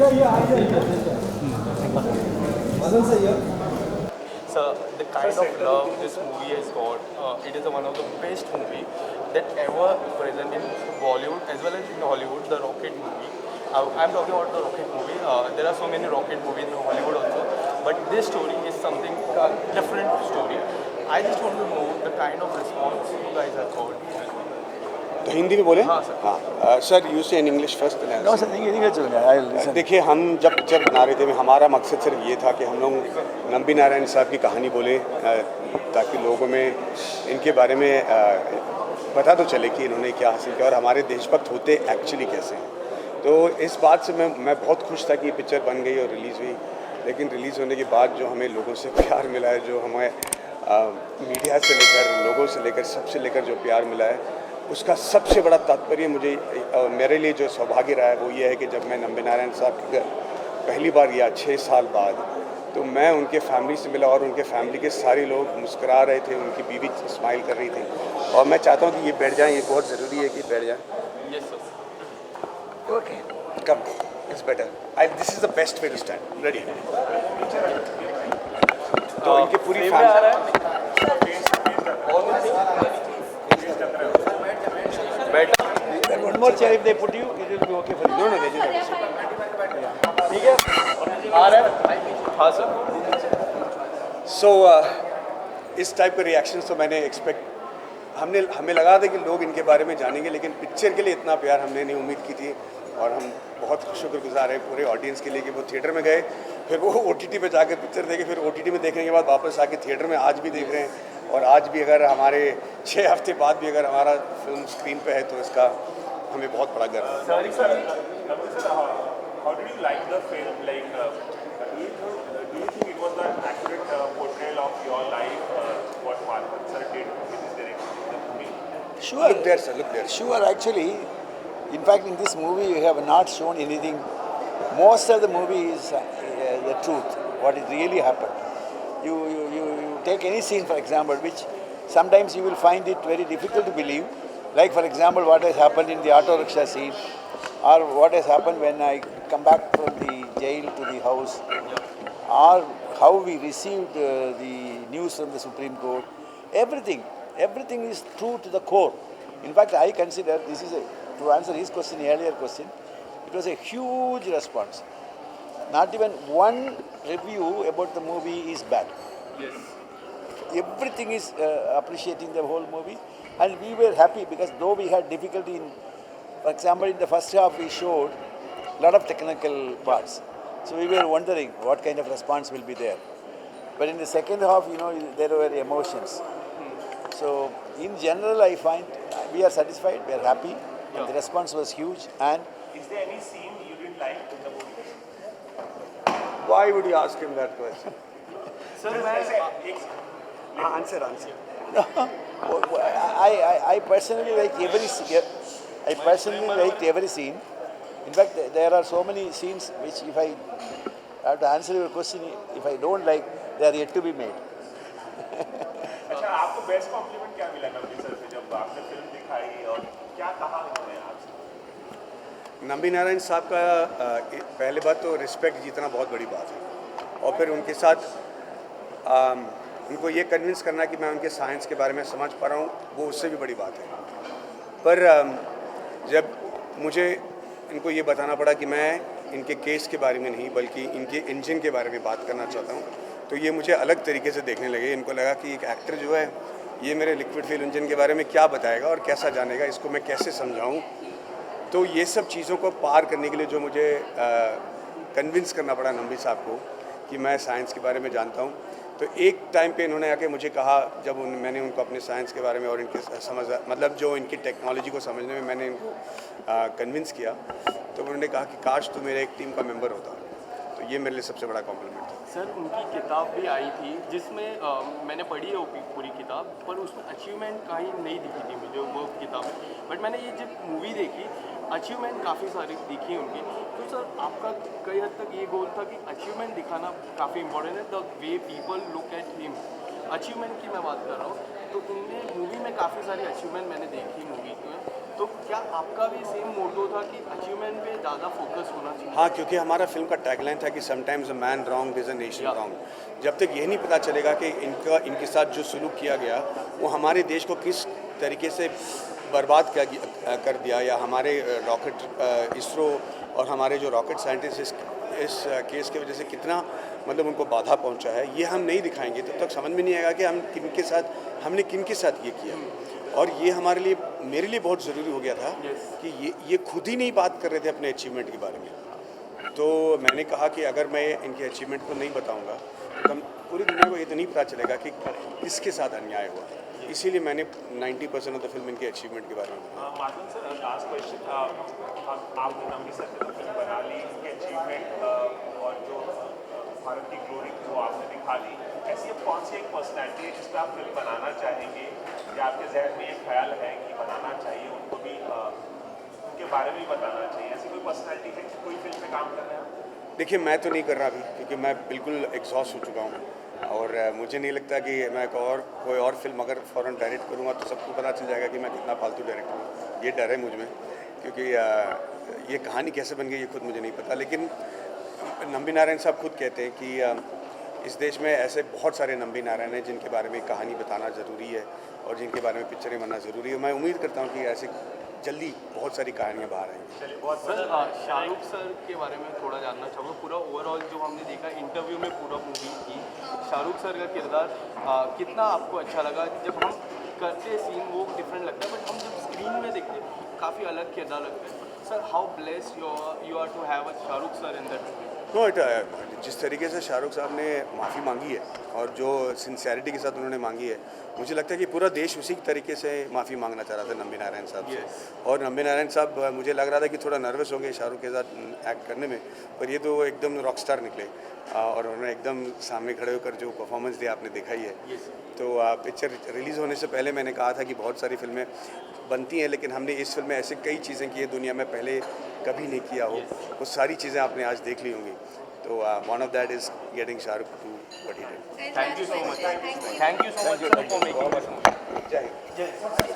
So the kind of love this movie has got, it is one of the best movie that ever present in Bollywood as well as in Hollywood. The Rocket movie. I'm talking about the Rocket movie. There are so many Rocket movies in Hollywood also, but this story is something different story. I just want to know the kind of response you guys have got. तो हिंदी में बोले? हाँ sir. हाँ sir, you से in English first. No, sir, English only. देखिए, हम जब picture बना रहे थे, हमारा मकसद सिर्फ ये था कि हम लोग नंबी नारायण साहब की कहानी बोले, ताकि लोगों में इनके बारे में पता तो चले कि इन्होंने क्या हासिल किया और हमारे देशभक्त होते एक्चुअली कैसे हैं। तो इस बात से मैं बहुत खुश था कि ये पिक्चर बन गई और रिलीज़ हुई। लेकिन रिलीज़ होने के बाद जो हमें लोगों से प्यार मिला है, जो हमें मीडिया से लेकर, लोगों से लेकर, सबसे लेकर जो प्यार मिला है, उसका सबसे बड़ा तात्पर्य मुझे मेरे लिए जो सौभाग्य रहा है वो ये है कि जब मैं नंबी नारायण साहब के पहली बार गया 6 साल बाद, तो मैं उनके फैमिली से मिला और उनके फैमिली के सारे लोग मुस्कुरा रहे थे, उनकी बीवी स्माइल कर रही थी। और मैं चाहता हूँ कि ये बैठ जाएँ, ये बहुत ज़रूरी है कि बैठ जाएँ। Yes sir. Okay, come, it's better. This is the best way to stand. Ready? तो इनकी पूरी family One more chair if they put you, it will be okay for you. दोनों दे दीजिए। ठीक है? आ रहा है? हाँ सर। सो इस टाइप के रिएक्शंस तो मैंने हमें लगा था कि लोग इनके बारे में जानेंगे, लेकिन पिक्चर के लिए इतना प्यार हमने नहीं उम्मीद की थी। और हम बहुत शुक्रगुजार हैं पूरे ऑडियंस के लिए कि वो थिएटर में गए, फिर वो OTT पे जाकर पिक्चर देखे, फिर OTT में देखने के बाद वापस आके थिएटर में आज भी देख रहे हैं। और आज भी अगर हमारे 6 हफ्ते बाद भी अगर हमारा फिल्म स्क्रीन पे है तो इसका हमें बहुत बड़ा गर्व है। How did you like the film? Like, do you think it was an accurate portrayal of your life, what Mark sir did with his direction in the movie? Sure. Look there, sir. Look there. Sure, actually, in fact, in this movie, you have not shown anything. Most of the movie is the truth, what it really happened. You take any scene, for example, which sometimes you will find it very difficult to believe. Like, for example, what has happened in the auto rickshaw scene, or what has happened when I come back from the jail to the house, or how we received the news from the Supreme Court. Everything is true to the core. In fact, I consider this is to answer his question, earlier question, it was a huge response. Not even one review about the movie is bad. Yes. Everything is appreciating the whole movie, and we were happy because though we had difficulty in, for example, in the first half we showed a lot of technical parts, so we were wondering what kind of response will be there. But in the second half, there were emotions. So in general, I find we are satisfied, we are happy, and the response was huge. And Is there any scene you didn't like in the movie? Why would you ask him that question? Sir मैं Answer. I personally like every scene. I personally liked every scene. In fact, there are so many scenes which, if I have to answer your question, if I don't like, they are yet to be made. अच्छा, आपको best compliment क्या मिला Nambi sir से जब आपने film दिखाई और क्या कहा उन्होंने आपसे? नंबी नारायण साहब का पहले बात तो रिस्पेक्ट जीतना बहुत बड़ी बात है, और फिर उनके साथ उनको ये कन्विंस करना कि मैं उनके साइंस के बारे में समझ पा रहा हूँ, वो उससे भी बड़ी बात है। पर जब मुझे इनको ये बताना पड़ा कि मैं इनके केस के बारे में नहीं बल्कि इनके इंजन के बारे में बात करना चाहता हूँ, तो ये मुझे अलग तरीके से देखने लगे। इनको लगा कि एक एक्टर जो है ये मेरे लिक्विड फ्यूल इंजन के बारे में क्या बताएगा और कैसा जानेगा, इसको मैं कैसे समझाऊँ। तो ये सब चीज़ों को पार करने के लिए जो मुझे कन्विंस करना पड़ा नंबी साहब को कि मैं साइंस के बारे में जानता हूँ, तो एक टाइम पे इन्होंने आके मुझे कहा, जब मैंने उनको अपने साइंस के बारे में और इनके मतलब जो इनकी टेक्नोलॉजी को समझने में मैंने इनको कन्विंस किया, तो उन्होंने कहा कि काश तू मेरे एक टीम का मेंबर होता। तो ये मेरे लिए सबसे बड़ा कॉम्प्लीमेंट था। सर उनकी किताब भी आई थी जिसमें मैंने पढ़ी है वो पूरी किताब, पर उसमें अचीवमेंट कहीं नहीं दिखी थी मुझे वो किताब में। बट मैंने ये जब मूवी देखी, अचीवमेंट काफ़ी सारी दिखी उनकी। तो सर आपका कई हद तक ये गोल था कि अचीवमेंट दिखाना काफ़ी इंपॉर्टेंट है, the way people look at him. Achievement की मैं बात कर रहा हूँ, तो उनने मूवी में काफ़ी सारी अचीवमेंट मैंने देखी मूवी में। तो क्या आपका भी सेम मोटो था कि अचीवमेंट पे ज़्यादा फोकस होना चाहिए? हाँ, क्योंकि हमारा फिल्म का टैगलाइन था कि sometimes a man wrong is a nation Yeah. Wrong. जब तक ये नहीं पता चलेगा कि इनके साथ जो सलूक किया गया वो हमारे देश को किस तरीके से बर्बाद कर दिया, या हमारे रॉकेट इसरो और हमारे जो रॉकेट साइंटिस्ट इस केस की वजह से कितना मतलब उनको बाधा पहुंचा है, ये हम नहीं दिखाएंगे तब तक समझ में नहीं आएगा कि हमने किनके साथ ये किया। और ये हमारे लिए, मेरे लिए बहुत ज़रूरी हो गया था कि ये खुद ही नहीं बात कर रहे थे अपने अचीवमेंट के बारे में। तो मैंने कहा कि अगर मैं इनके अचीवमेंट को नहीं बताऊंगा तो पूरी दुनिया को ये तो नहीं पता चलेगा कि किसके साथ अन्याय हुआ। इसीलिए मैंने 90% ऑफ द फिल्म इनके अचीवमेंट के बारे में बताया। माधवन सर, लास्ट क्वेश्चन, आपने नंबी सर की फिल्म बना ली, इनके अचीवमेंट और जो भारत की ग्लोरी वो आपने दिखा दी, ऐसी अब कौन सी एक पर्सनैलिटी है जिस पर आप फिल्म बनाना चाहेंगे, या आपके जहन में ये ख्याल है कि बनाना चाहिए, उनको भी उनके बारे में भी बताना चाहिए, ऐसी कोई पर्सनैलिटी है कोई फिल्म में काम कर रहे हैं आप? देखिए, मैं तो नहीं कर रहा अभी, क्योंकि मैं बिल्कुल एग्जॉस्ट हो चुका हूँ और मुझे नहीं लगता कि मैं कोई और फिल्म अगर फ़ौरन डायरेक्ट करूँगा तो सबको पता चल जाएगा कि मैं कितना फालतू डायरेक्टर हूँ। ये डर है मुझ में, क्योंकि ये कहानी कैसे बन गई ये खुद मुझे नहीं पता। लेकिन नंबी नारायण साहब खुद कहते हैं कि इस देश में ऐसे बहुत सारे नंबी नारायण हैं जिनके बारे में कहानी बताना ज़रूरी है और जिनके बारे में पिक्चरें बनना ज़रूरी है। मैं उम्मीद करता हूँ कि ऐसे जल्दी बहुत सारी कहानियाँ बाहर आएंगी। चलिए, बहुत सर, शाहरुख सर के बारे में थोड़ा जानना चाहूँगा। पूरा ओवरऑल जो हमने देखा इंटरव्यू में पूरा मूवी की, शाहरुख सर का किरदार कितना आपको अच्छा लगा? जब हम करते सीन वो डिफरेंट लगता है, बट हम जब स्क्रीन में देखते हैं काफ़ी अलग किरदार लगता है। Sir, how blessed you are to have a Shahrukh sir in that movie? No, जिस तरीके से शाहरुख साहब ने माफ़ी मांगी है और जो सिंसियरिटी के साथ उन्होंने मांगी है, मुझे लगता है कि पूरा देश उसी तरीके से माफ़ी मांगना चाह रहा था नंबी नारायण साहब से। और नंबी नारायण साहब, मुझे लग रहा था कि थोड़ा नर्वस होंगे शाहरुख के साथ एक्ट करने में, पर ये तो एकदम रॉक स्टार निकले और उन्होंने एकदम सामने खड़े होकर जो परफॉर्मेंस दिया आपने देखा ही है। तो पिक्चर रिलीज़ होने से पहले मैंने कहा था कि बहुत सारी फिल्में बनती हैं, लेकिन हमने इस फिल्म में ऐसे कई चीज़ें की है दुनिया में पहले कभी नहीं किया हो, वो सारी चीज़ें आपने आज देख ली होंगी। तो one of that is getting Shahrukh to what he did. Thank you so much for making this movie. जय हिंद।